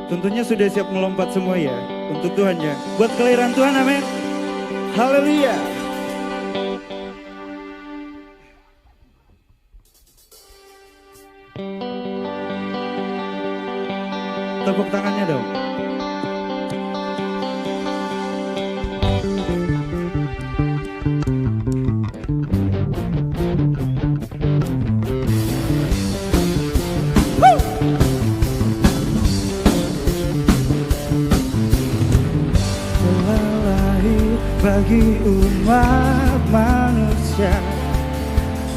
Tentunya sudah siap melompat semua ya, untuk Tuhan ya. Buat kelahiran Tuhan, amin. Haleluya. Tepuk tangannya dong. Bagi umat manusia,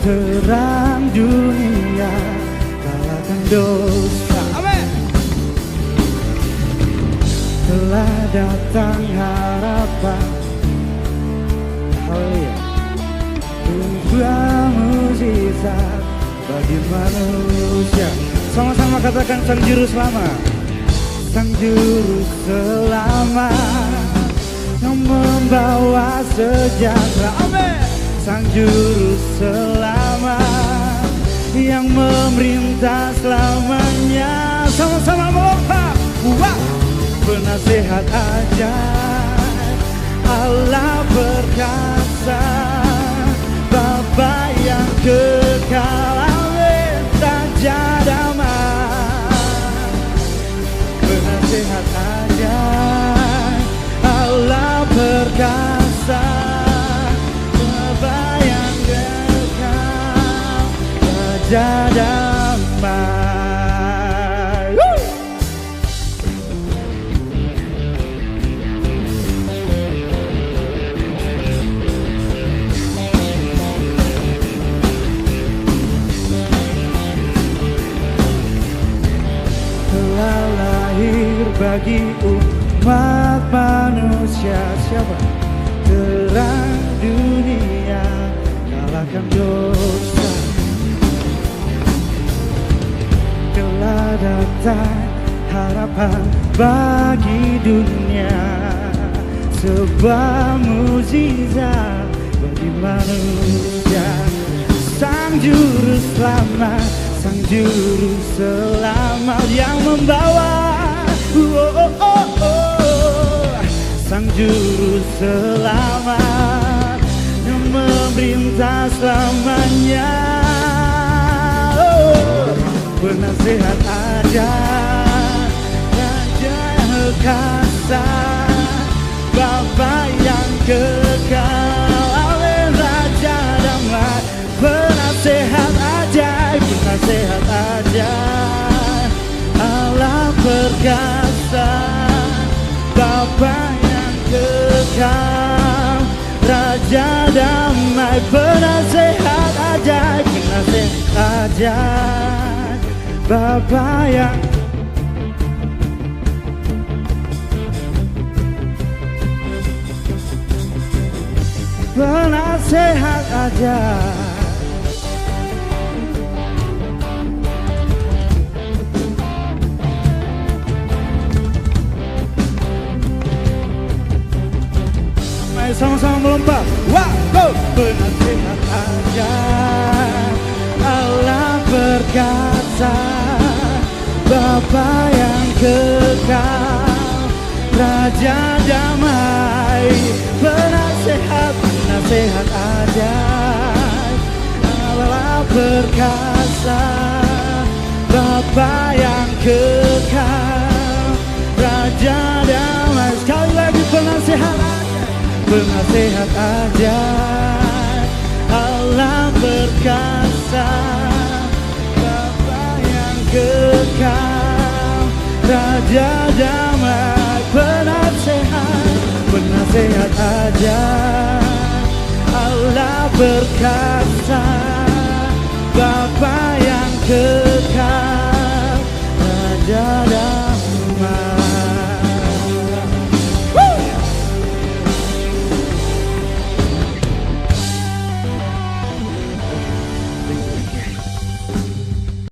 terang dunia, kalahkan dosa. Amin. Telah datang harapan, haleluya, sebuah mukjizat bagi manusia. Sama-sama katakan Sang Juru Selamat, Sang Juru Selamat yang membawa sejahtera. Amin. Sang Juru Selamat yang memerintah selamanya. Sama-sama melompat. Wah. Penasehat ajaib, Allah perkasa, Bapa yang kekal, amin, Raja damai. Penasehat ajaib, Allah perkasa, Bapa yang kekal, Raja damai. Telah lahir bagi umat manusia, siapa? Terang dunia, kalahkan dosa. Telah datang harapan bagi dunia, sebuah mukjizat bagi manusia. Sang Juru Selamat, Sang Juru Selamat yang membawa, Sang Juru Selamat yang memerintah selamanya. Penasehat ajaib, Raja yang perkasa, Bapa yang kekal, amin, Raja damai. Penasehat ajaib, penasehat ajaib, Allah perkasa, Bapa yang kekal, Raja damai. Penasehat ajaib, penasehat ajaib, Bapa yang penasehat ajaib. Sama-sama melompat. Wah, go! Penasehat ajaib, Allah perkasa, Bapa yang kekal, Raja damai. Penasehat, penasehat ajaib, Allah perkasa, Bapa yang kekal, Raja damai. Sekali lagi penasehat ajaib, penasehat ajaib, Allah perkasa, Bapa yang kekal, Raja damai. Penasehat, penasehat ajaib, Allah perkasa, Bapa yang kekal, Raja damai.